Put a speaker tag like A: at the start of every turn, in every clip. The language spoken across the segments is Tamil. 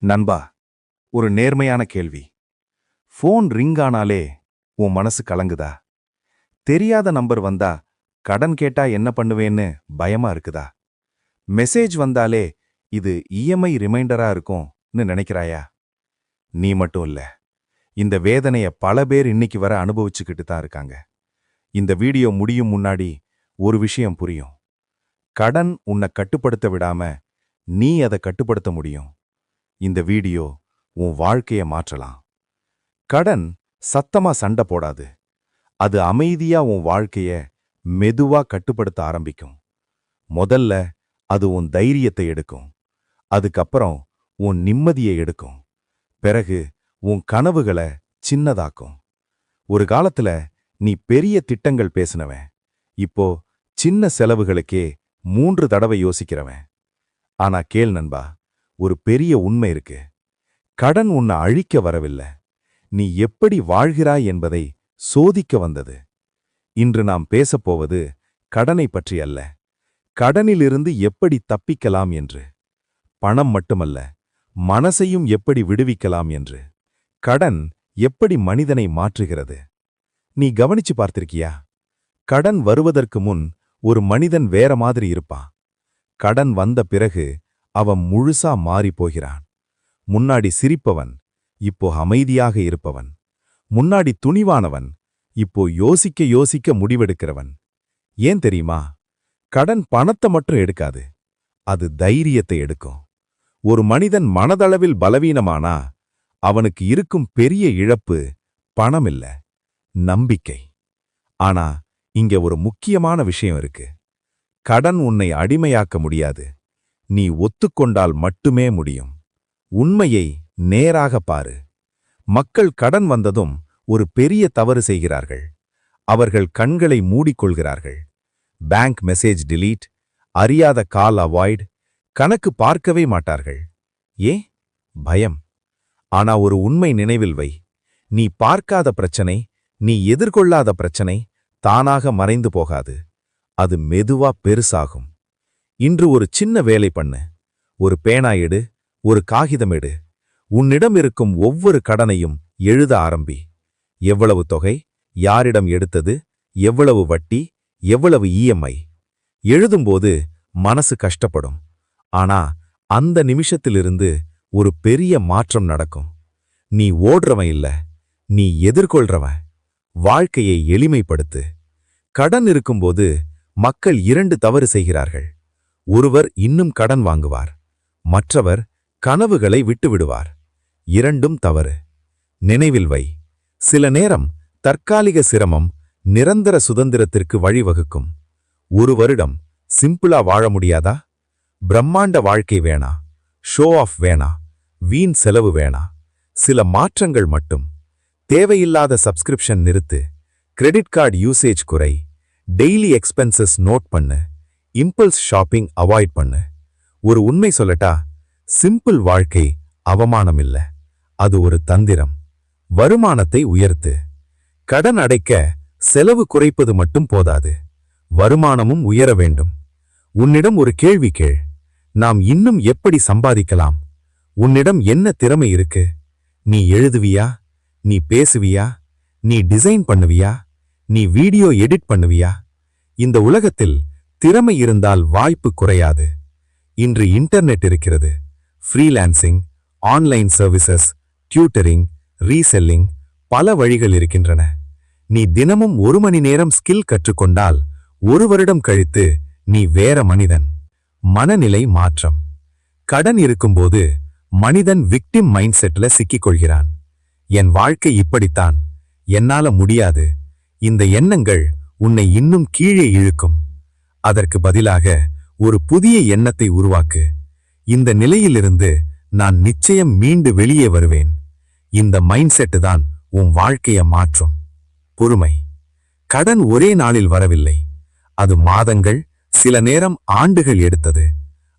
A: நண்பா, ஒரு நேர்மையான கேள்வி. ஃபோன் ரிங் ஆனாலே உன் மனசு கலங்குதா? தெரியாத நம்பர் வந்தா கடன் கேட்டா என்ன பண்ணுவேன்னு பயமா இருக்குதா? மெசேஜ் வந்தாலே இது இஎம்ஐ ரிமைண்டரா இருக்கும்னு நினைக்கிறாயா? நீ மட்டும் இல்ல. இந்த வேதனைய பல பேர் இன்னைக்கு வர அனுபவிச்சுக்கிட்டு தான் இருக்காங்க. இந்த வீடியோ முடியும் முன்னாடி ஒரு விஷயம் புரியும். கடன் உன்னை கட்டுப்படுத்த விடாம நீ அதை கட்டுப்படுத்த முடியும். இந்த வீடியோ உன் வாழ்க்கைய மாற்றலாம். கடன் சத்தமா சண்டை போடாது. அது அமைதியா உன் வாழ்க்கைய மெதுவா கட்டுப்படுத்த ஆரம்பிக்கும். முதல்ல அது உன் தைரியத்தை எடுக்கும். அதுக்கப்புறம் உன் நிம்மதியை எடுக்கும். பிறகு உன் கனவுகளை சின்னதாக்கும். ஒரு காலத்துல நீ பெரிய திட்டங்கள் பேசினவன். இப்போ சின்ன செலவுகளுக்கே 3 தடவை யோசிக்கிறவன். ஆனா கேள் நண்பா, ஒரு பெரிய உண்மை இருக்கு. கடன் உன்னை அழிக்க வரவில்லை. நீ எப்படி வாழ்கிறாய் என்பதை சோதிக்க வந்தது. இன்று நாம் பேசப்போவது கடனை பற்றி அல்ல, கடனிலிருந்து எப்படி தப்பிக்கலாம் என்று. பணம் மட்டுமல்ல, மனசையும் எப்படி விடுவிக்கலாம் என்று. கடன் எப்படி மனிதனை மாற்றுகிறது? நீ கவனிச்சு பார்த்திருக்கியா? கடன் வருவதற்கு முன் ஒரு மனிதன் வேற மாதிரி இருப்பான். கடன் வந்த பிறகு அவன் முழுசா மாறிப் போகிறான். முன்னாடி சிரிப்பவன் இப்போ அமைதியாக இருப்பவன். முன்னாடி துணிவானவன் இப்போ யோசிக்க யோசிக்க முடிவெடுக்கிறவன். ஏன் தெரியுமா? கடன் பணத்தை மட்டும் எடுக்காது, அது தைரியத்தை எடுக்கும். ஒரு மனிதன் மனதளவில் பலவீனமானா அவனுக்கு இருக்கும் பெரிய இழப்பு பணம் இல்ல, நம்பிக்கை. ஆனா இங்க ஒரு முக்கியமான விஷயம் இருக்கு. கடன் உன்னை அடிமையாக்க முடியாது. நீ ஒத்துக்கொண்டால் மட்டுமே முடியும். உண்மையை நேராக பாரு. மக்கள் கடன் வந்ததும் ஒரு பெரிய தவறு செய்கிறார்கள். அவர்கள் கண்களை மூடிக்கொள்கிறார்கள். பேங்க் மெசேஜ் டிலீட், அறியாத கால் அவாய்ட், கணக்கு பார்க்கவே மாட்டார்கள். ஏன்? பயம். ஆனா ஒரு உண்மை நினைவில் வை. நீ பார்க்காத பிரச்சனை, நீ எதிர்கொள்ளாத பிரச்சனை தானாக மறைந்து போகாது. அது மெதுவா பெருசாகும். இன்று ஒரு சின்ன வேலை பண்ணு. ஒரு பேனா எடு, ஒரு காகிதம் எடு. உன்னிடம் இருக்கும் ஒவ்வொரு கடனையும் எழுத ஆரம்பி. எவ்வளவு தொகை, யாரிடம் எடுத்தது, எவ்வளவு வட்டி, எவ்வளவு இஎம்ஐ. எழுதும்போது மனசு கஷ்டப்படும். ஆனா அந்த நிமிஷத்திலிருந்து ஒரு பெரிய மாற்றம் நடக்கும். நீ ஓடுறவன் இல்ல, நீ எதிர்கொள்றவன். வாழ்க்கையை எளிமைப்படுத்து. கடன் இருக்கும்போது மக்கள் 2 தவறு செய்கிறார்கள். ஒருவர் இன்னும் கடன் வாங்குவார், மற்றவர் கனவுகளை விட்டுவிடுவார். 2ம் தவறு. நினைவில் வை, சில நேரம் தற்காலிக சிரமம் நிரந்தர சுதந்திரத்திற்கு வழிவகுக்கும். 1 வருடம் சிம்பிளா வாழ முடியாதா? பிரம்மாண்ட வாழ்க்கை வேணா, ஷோ ஆஃப் வேணா, வீண் செலவு வேணா. சில மாற்றங்கள் மட்டும். தேவையில்லாத சப்ஸ்கிரிப்ஷன் நிறுத்து, கிரெடிட் கார்டு யூசேஜ் குறை, டெய்லி எக்ஸ்பென்சஸ் நோட் பண்ணு, இம்பல்ஸ் ஷாப்பிங் அவாய்ட் பண்ணு. ஒரு உண்மை சொல்லட்டா, சிம்பிள் வாழ்க்கை அவமானம் இல்ல, அது ஒரு தந்திரம். வருமானத்தை உயர்த்து. கடன் அடைக்க செலவு குறைப்பது மட்டும் போதாது, வருமானமும் உயர வேண்டும். உன்னிடம் ஒரு கேள்வி கேள். நாம் இன்னும் எப்படி சம்பாதிக்கலாம்? உன்னிடம் என்ன திறமை இருக்கு? நீ எழுதுவியா? நீ பேசுவியா? நீ டிசைன் பண்ணுவியா? நீ வீடியோ எடிட் பண்ணுவியா? இந்த உலகத்தில் திறமை இருந்தால் வாய்ப்பு குறையாது. இன்று இன்டர்நெட் இருக்கிறது. Freelancing, online services, tutoring, reselling, பல வழிகள் இருக்கின்றன. நீ தினமும் 1 மணி நேரம் ஸ்கில் கற்றுக்கொண்டால் 1 வருடம் கழித்து நீ வேற மனிதன். மனநிலை மாற்றம். கடன் இருக்கும்போது மனிதன் விக்டிம் மைண்ட் செட்ல சிக்கிக்கொள்கிறான். என் வாழ்க்கை இப்படித்தான், என்னால முடியாது. இந்த எண்ணங்கள் உன்னை இன்னும் கீழே இழுக்கும். அதற்கு பதிலாக ஒரு புதிய எண்ணத்தை உருவாக்கு. இந்த நிலையிலிருந்து நான் நிச்சயம் மீண்டு வெளியே வருவேன். இந்த மைண்ட் செட்டு தான் உன் வாழ்க்கைய மாற்றும். பொறுமை. கடன் ஒரே நாளில் வரவில்லை. அது மாதங்கள், சில நேரம் ஆண்டுகள் எடுத்தது.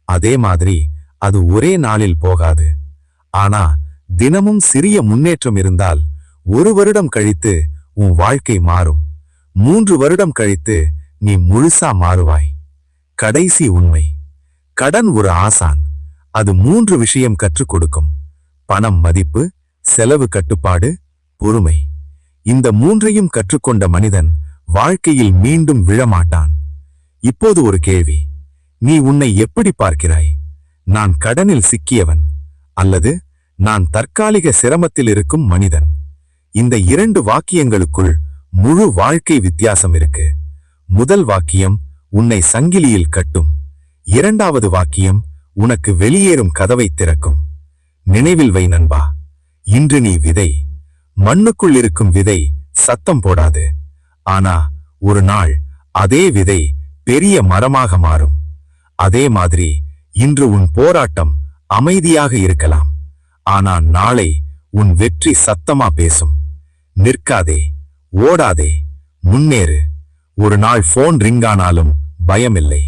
A: அதே மாதிரி அது ஒரே நாளில் போகாது. ஆனா தினமும் சிறிய முன்னேற்றம் இருந்தால் 1 வருடம் கழித்து உன் வாழ்க்கை மாறும். 3 வருடம் கழித்து நீ முழுசா மாறுவாய். கடைசி உண்மை. கடன் ஒரு ஆசான். அது 3 விஷயம் கற்றுக் கொடுக்கும்.
B: பணம் மதிப்பு, செலவு கட்டுப்பாடு, பொறுமை. இந்த மூன்றையும் கற்றுக்கொண்ட மனிதன் வாழ்க்கையில் மீண்டும் விழமாட்டான். இப்போது ஒரு கேள்வி. நீ உன்னை எப்படி பார்க்கிறாய்? நான் கடனில் சிக்கியவன், அல்லது நான் தற்காலிக சிரமத்தில் இருக்கும் மனிதன்? இந்த 2 வாக்கியங்களுக்குள் முழு வாழ்க்கை வித்தியாசம் இருக்கு. முதல் வாக்கியம் உன்னை சங்கிலியில் கட்டும். 2வது வாக்கியம் உனக்கு வெளியேறும் கதவை திறக்கும். நினைவில் வை நண்பா, இன்று நீ விதை. மண்ணுக்குள் இருக்கும் விதை சத்தம் போடாது. ஆனா ஒரு நாள் அதே விதை பெரிய மரமாக மாறும். அதே மாதிரி இன்று உன் போராட்டம் அமைதியாக இருக்கலாம். ஆனா நாளை உன் வெற்றி சத்தமா பேசும். நிற்காதே, ஓடாதே, முன்னேறு. ஒரு நாள் போன் ரிங்கானாலும் பயமில்லை.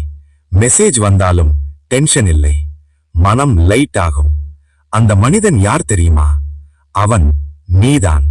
B: மெசேஜ் வந்தாலும் டென்ஷன் இல்லை. மனம் லைட் ஆகும். அந்த மனிதன் யார் தெரியுமா? அவன் நீதான்.